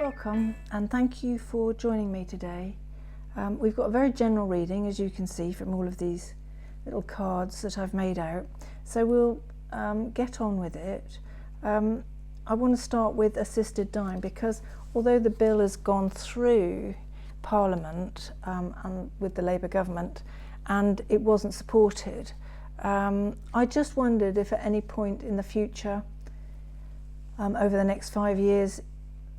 Welcome, and thank you for joining me today. We've got a very general reading, as you can see from all of these little cards that I've made out, so we'll get on with it. I want to start with assisted dying, because although the bill has gone through Parliament and with the Labour government and it wasn't supported, I just wondered if at any point in the future, over the next 5 years,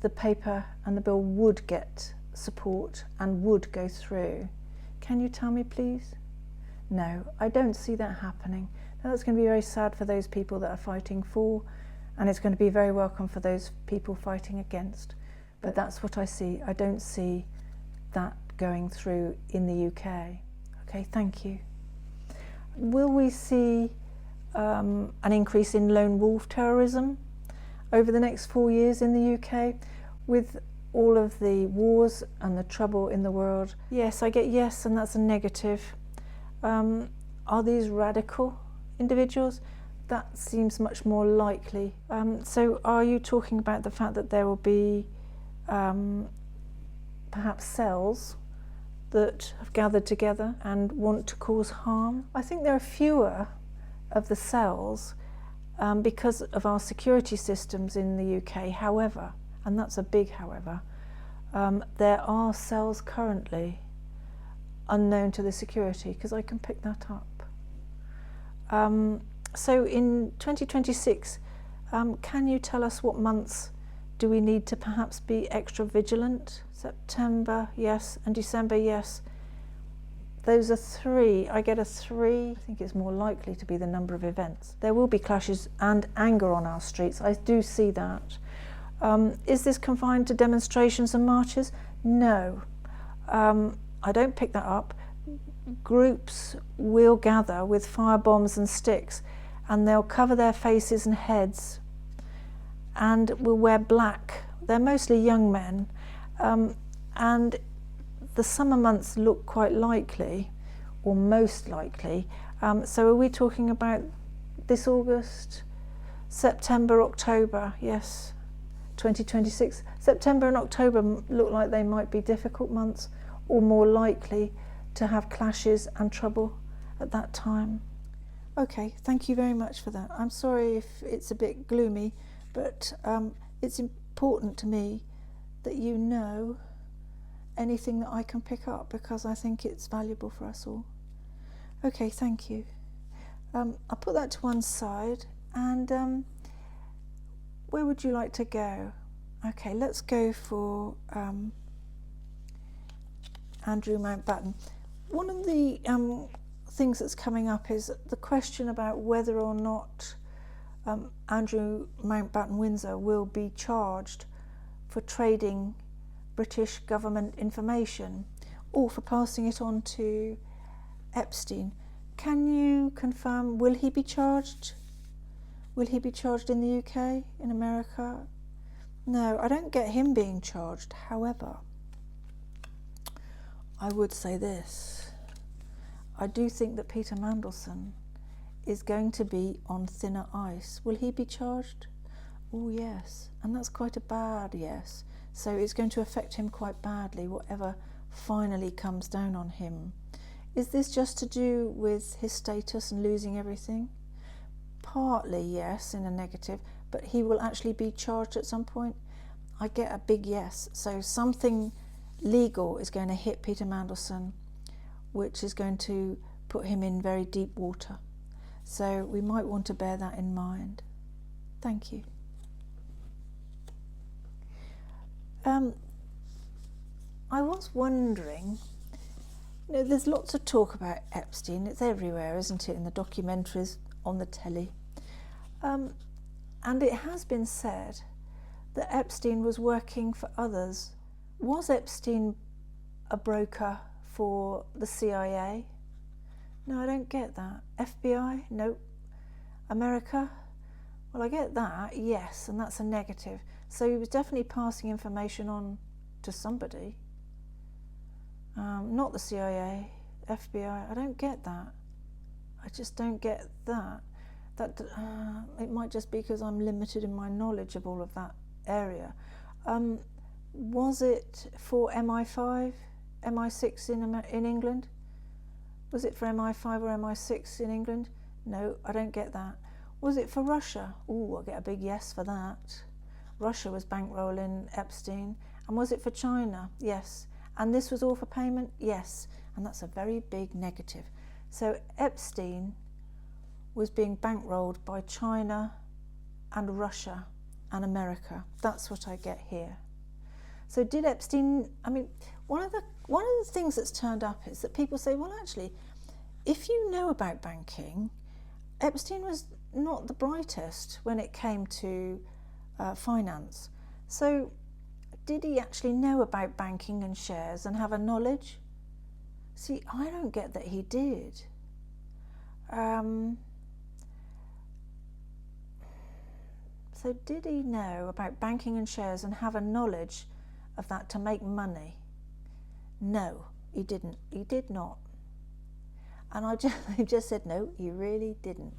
the paper and the bill would get support and would go through. Can you tell me, please? No, I don't see that happening. Now, that's going to be very sad for those people that are fighting for, and it's going to be very welcome for those people fighting against. But that's what I see. I don't see that going through in the UK. Okay, thank you. Will we see an increase in lone wolf terrorism over the next 4 years in the UK, with all of the wars and the trouble in the world? Yes, I get yes, and that's a negative. Are these radical individuals? That seems much more likely. So are you talking about the fact that there will be perhaps cells that have gathered together and want to cause harm? I think there are fewer of the cells because of our security systems in the UK. However, and that's a big however, there are cells currently unknown to the security, because I can pick that up. So in 2026, can you tell us what months do we need to perhaps be extra vigilant? September, yes, and December, yes. Those are three. I get a 3. I think it's more likely to be the number of events. There will be clashes and anger on our streets. I do see that. Is this confined to demonstrations and marches? No. I don't pick that up. Groups will gather with firebombs and sticks, and they'll cover their faces and heads and will wear black. They're mostly young men, and the summer months look quite likely, or most likely. So are we talking about this August, September, October? Yes, 2026. September and October look like they might be difficult months, or more likely to have clashes and trouble at that time. Okay, thank you very much for that. I'm sorry if it's a bit gloomy, but it's important to me that you know anything that I can pick up, because I think it's valuable for us all. Okay, thank you. I'll put that to one side, and where would you like to go? Okay, let's go for Andrew Mountbatten. One of the things that's coming up is the question about whether or not Andrew Mountbatten Windsor will be charged for trading British government information or for passing it on to Epstein. Can you confirm, will he be charged? Will he be charged in the UK, in America? No, I don't get him being charged. However, I would say this. I do think that Peter Mandelson is going to be on thinner ice. Will he be charged? Oh yes, and that's quite a bad yes. So it's going to affect him quite badly, whatever finally comes down on him. Is this just to do with his status and losing everything? Partly yes, in a negative, but he will actually be charged at some point. I get a big yes. So something legal is going to hit Peter Mandelson, which is going to put him in very deep water. So we might want to bear that in mind. Thank you. I was wondering, you know, there's lots of talk about Epstein. It's everywhere, isn't it, in the documentaries, on the telly. And it has been said that Epstein was working for others. Was Epstein a broker for the CIA? No, I don't get that. FBI? Nope. America? Well, I get that, yes, and that's a negative. So he was definitely passing information on to somebody. Not the CIA, FBI. I don't get that. I just don't get that. It might just be because I'm limited in my knowledge of all of that area. Was it for MI5, MI6 in England? Was it for MI5 or MI6 in England? No, I don't get that. Was it for Russia? Ooh, I'll get a big yes for that. Russia was bankrolling Epstein. And was it for China? Yes. And this was all for payment? Yes. And that's a very big negative. So Epstein was being bankrolled by China and Russia and America. That's what I get here. So did Epstein, I mean, one of the things that's turned up is that people say, well, actually, if you know about banking, Epstein was not the brightest when it came to finance. So did he actually know about banking and shares and have a knowledge? See, I don't get that he did. So did he know about banking and shares and have a knowledge of that to make money? No, he didn't. He did not. And I just said, no, he really didn't.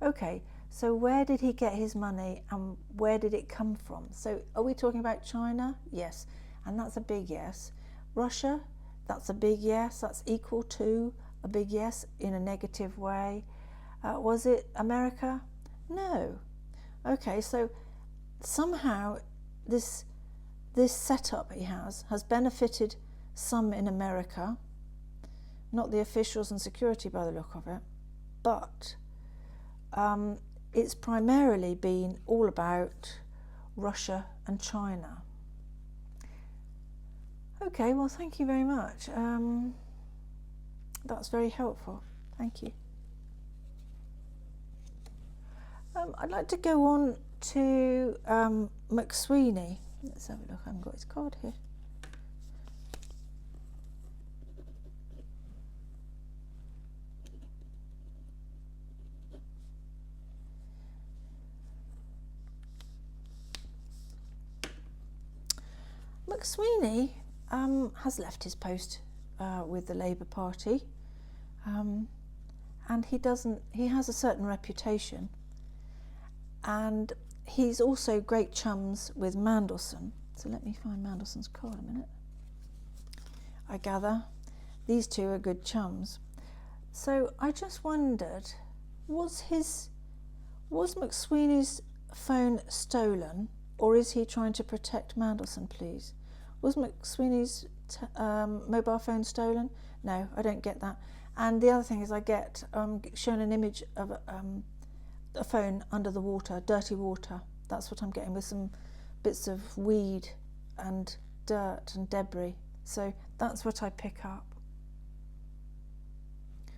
Okay, so where did he get his money and where did it come from? So are we talking about China? Yes, and that's a big yes. Russia? That's a big yes. That's equal to a big yes in a negative way. Was it America? No. Okay, so somehow this setup he has benefited some in America, not the officials and security by the look of it, but it's primarily been all about Russia and China. Okay, well, thank you very much. That's very helpful. Thank you. I'd like to go on to McSweeney. Let's have a look. I haven't got his card here. McSweeney has left his post with the Labour Party, and he has a certain reputation, and he's also great chums with Mandelson. So let me find Mandelson's card a minute. I gather these two are good chums. So I just wondered, was McSweeney's phone stolen, or is he trying to protect Mandelson, please? Was McSweeney's mobile phone stolen? No, I don't get that. And the other thing is I get shown an image of a phone under the water, dirty water. That's what I'm getting, with some bits of weed and dirt and debris. So that's what I pick up.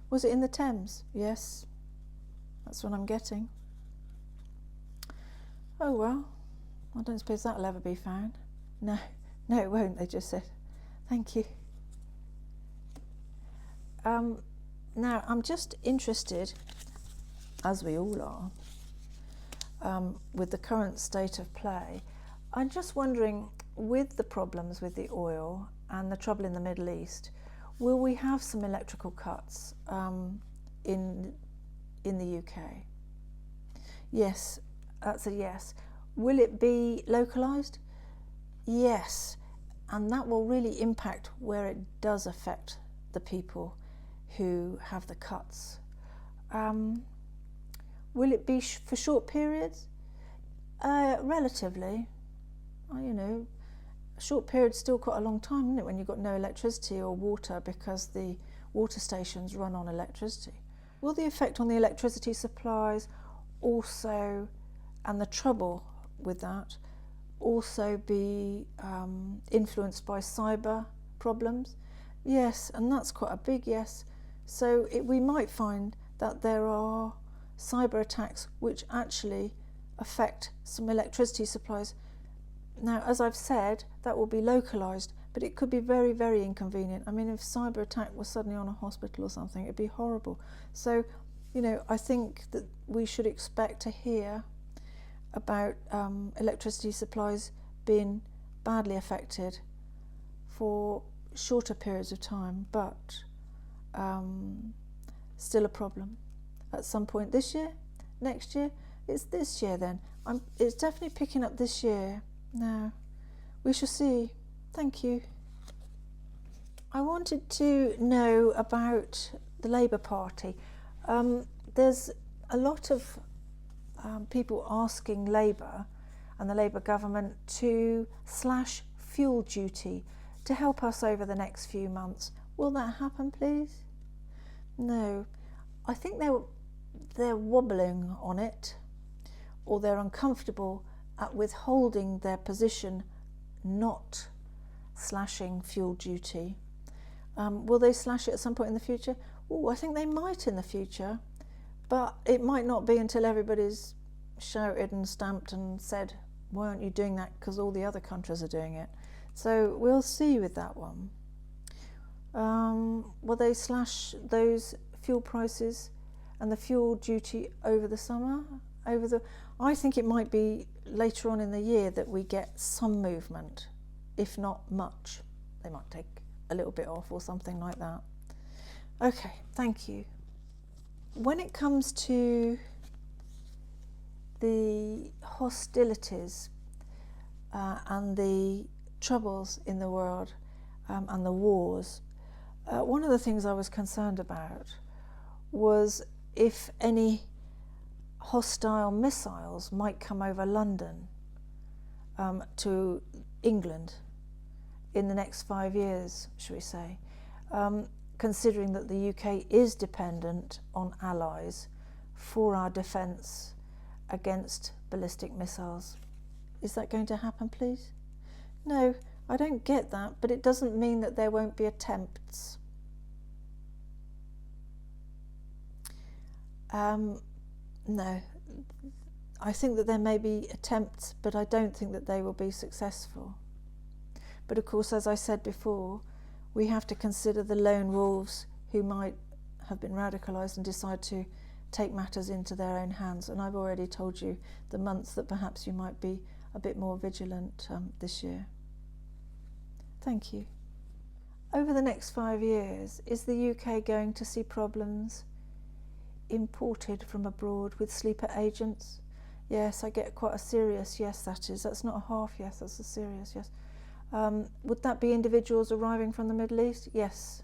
Was it in the Thames? Yes, that's what I'm getting. Oh well, I don't suppose that'll ever be found. No, it won't, they just said. Thank you. Now, I'm just interested, as we all are, with the current state of play. I'm just wondering, with the problems with the oil and the trouble in the Middle East, will we have some electrical cuts in the UK? Yes, that's a yes. Will it be localised? Yes, and that will really impact where it does affect the people who have the cuts. Will it be for short periods? Relatively. A short period's still quite a long time, isn't it, when you've got no electricity or water, because the water stations run on electricity. Will the effect on the electricity supplies also, and the trouble with that, also be influenced by cyber problems? Yes, and that's quite a big yes. So we might find that there are cyber attacks which actually affect some electricity supplies. Now, as I've said, that will be localised, but it could be very, very inconvenient. I mean, if cyber attack was suddenly on a hospital or something, it'd be horrible. So, I think that we should expect to hear about electricity supplies being badly affected for shorter periods of time, but still a problem at some point this year, next year. It's this year then. It's definitely picking up this year. Now, We shall see. Thank you. I wanted to know about the Labour Party. There's a lot of people asking Labour and the Labour government to slash fuel duty to help us over the next few months. Will that happen, please? No. I think they're wobbling on it, or they're uncomfortable at withholding their position not slashing fuel duty. Will they slash it at some point in the future? Oh, I think they might in the future, but it might not be until everybody's shouted and stamped and said, why aren't you doing that, because all the other countries are doing it. So we'll see with that one. Will they slash those fuel prices and the fuel duty over the summer? I think it might be later on in the year that we get some movement, if not much. They might take a little bit off or something like that. Okay, thank you. When it comes to the hostilities and the troubles in the world and the wars, one of the things I was concerned about was if any hostile missiles might come over London to England in the next 5 years, shall we say, considering that the UK is dependent on allies for our defence against ballistic missiles. Is that going to happen, please? No, I don't get that, but it doesn't mean that there won't be attempts. No, I think that there may be attempts, but I don't think that they will be successful. But of course, as I said before, we have to consider the lone wolves who might have been radicalised and decide to take matters into their own hands. And I've already told you the months that perhaps you might be a bit more vigilant this year. Thank you. Over the next 5 years, is the UK going to see problems imported from abroad with sleeper agents? Yes, I get quite a serious yes, that is. That's not a half yes, that's a serious yes. Would that be individuals arriving from the Middle East? Yes.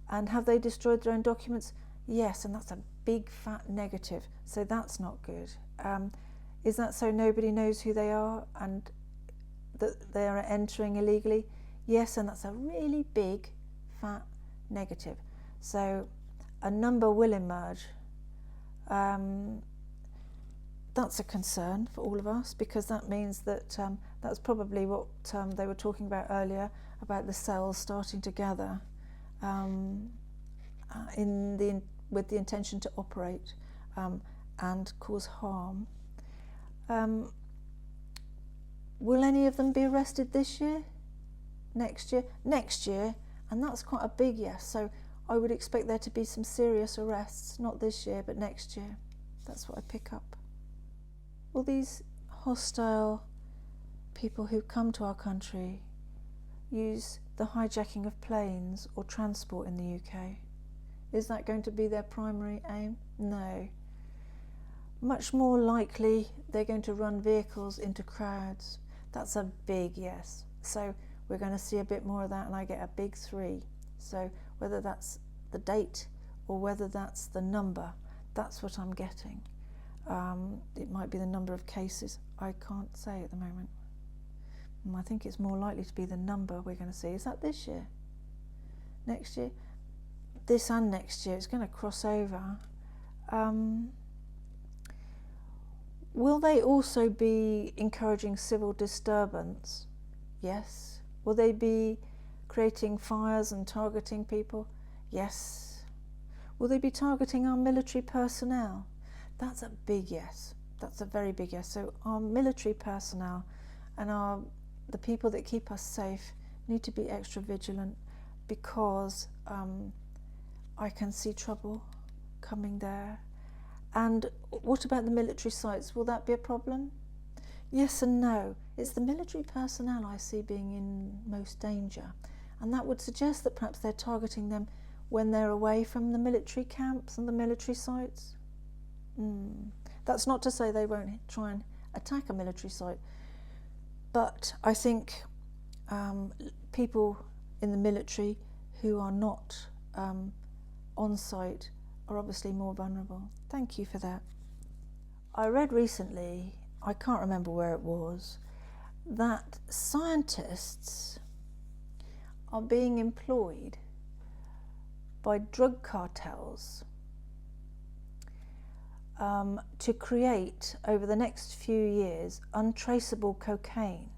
And have they destroyed their own documents? Yes, and that's a big fat negative, so that's not good. Is that so nobody knows who they are and that they are entering illegally? Yes, and that's a really big fat negative. So a number will emerge. That's a concern for all of us, because that means that that's probably what they were talking about earlier, about the cells starting to gather with the intention to operate and cause harm. Will any of them be arrested this year? Next year? Next year, and that's quite a big yes. So I would expect there to be some serious arrests, not this year, but next year. That's what I pick up. Will these hostile people who come to our country use the hijacking of planes or transport in the UK? Is that going to be their primary aim? No. Much more likely they're going to run vehicles into crowds. That's a big yes. So we're going to see a bit more of that, and I get a big 3. So whether that's the date or whether that's the number, that's what I'm getting. It might be the number of cases. I can't say at the moment. I think it's more likely to be the number we're going to see. Is that this year? Next year? This and next year. It's going to cross over. Will they also be encouraging civil disturbance? Yes. Will they be creating fires and targeting people? Yes. Will they be targeting our military personnel? That's a big yes. That's a very big yes. So our military personnel and the people that keep us safe need to be extra vigilant, because I can see trouble coming there. And what about the military sites? Will that be a problem? Yes and no. It's the military personnel I see being in most danger, and that would suggest that perhaps they're targeting them when they're away from the military camps and the military sites. That's not to say they won't try and attack a military site, but I think people in the military who are not on site are obviously more vulnerable. Thank you for that. I read recently, I can't remember where it was, that scientists are being employed by drug cartels to create, over the next few years, untraceable cocaine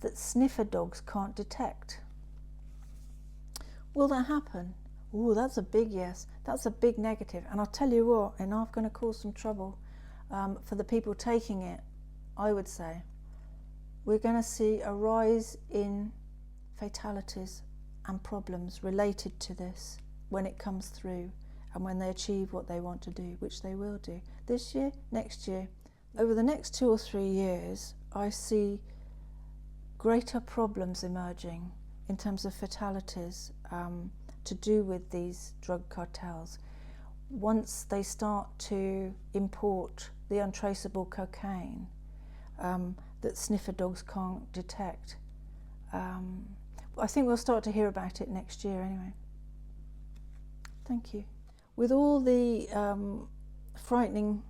that sniffer dogs can't detect. Will that happen? Oh, that's a big yes. That's a big negative. And I'll tell you what, and I'm going to cause some trouble for the people taking it, I would say. We're going to see a rise in fatalities and problems related to this when it comes through and when they achieve what they want to do, which they will do. This year, next year, over the next 2 or 3 years, I see greater problems emerging in terms of fatalities to do with these drug cartels. Once they start to import the untraceable cocaine that sniffer dogs can't detect, I think we'll start to hear about it next year anyway. Thank you. With all the frightening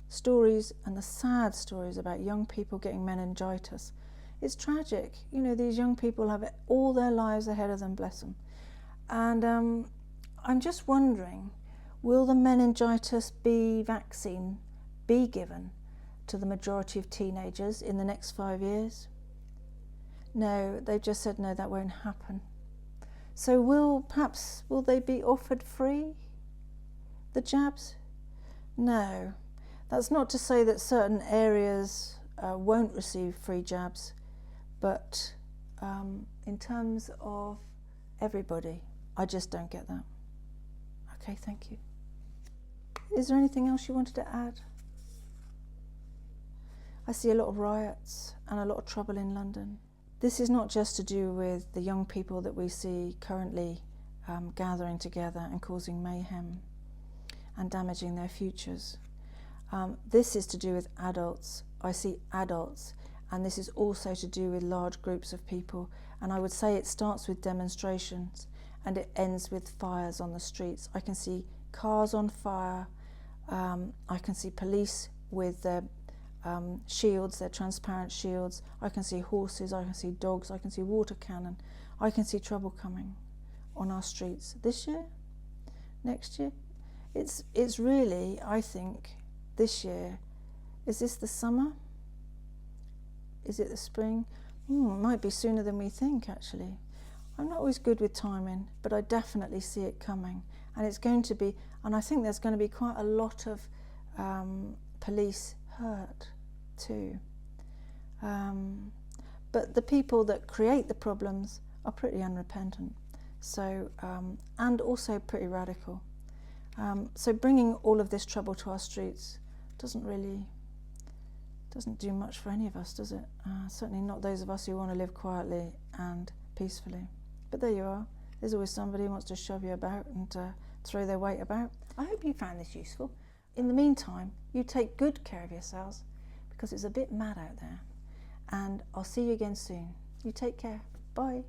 stories and the sad stories about young people getting meningitis, it's tragic. You know, these young people have all their lives ahead of them, bless them. And I'm just wondering, will the meningitis B vaccine be given to the majority of teenagers in the next 5 years? No, they've just said no, that won't happen. So will they be offered free, the jabs? No. That's not to say that certain areas won't receive free jabs, but in terms of everybody, I just don't get that. Okay, thank you. Is there anything else you wanted to add? I see a lot of riots and a lot of trouble in London. This is not just to do with the young people that we see currently gathering together and causing mayhem and damaging their futures. This is to do with adults. I see adults, and this is also to do with large groups of people. And I would say it starts with demonstrations and it ends with fires on the streets. I can see cars on fire. I can see police with their shields, their transparent shields. I can see horses, I can see dogs, I can see water cannon. I can see trouble coming on our streets this year, next year. It's really, I think, this year. Is this the summer? Is it the spring? It might be sooner than we think, actually. I'm not always good with timing, but I definitely see it coming. And it's going to be, and I think there's going to be quite a lot of police hurt too. But the people that create the problems are pretty unrepentant, so and also pretty radical. So bringing all of this trouble to our streets doesn't do much for any of us, does it? Certainly not those of us who want to live quietly and peacefully. But there you are. There's always somebody who wants to shove you about and throw their weight about. I hope you found this useful. In the meantime, you take good care of yourselves, because it's a bit mad out there. And I'll see you again soon. You take care. Bye.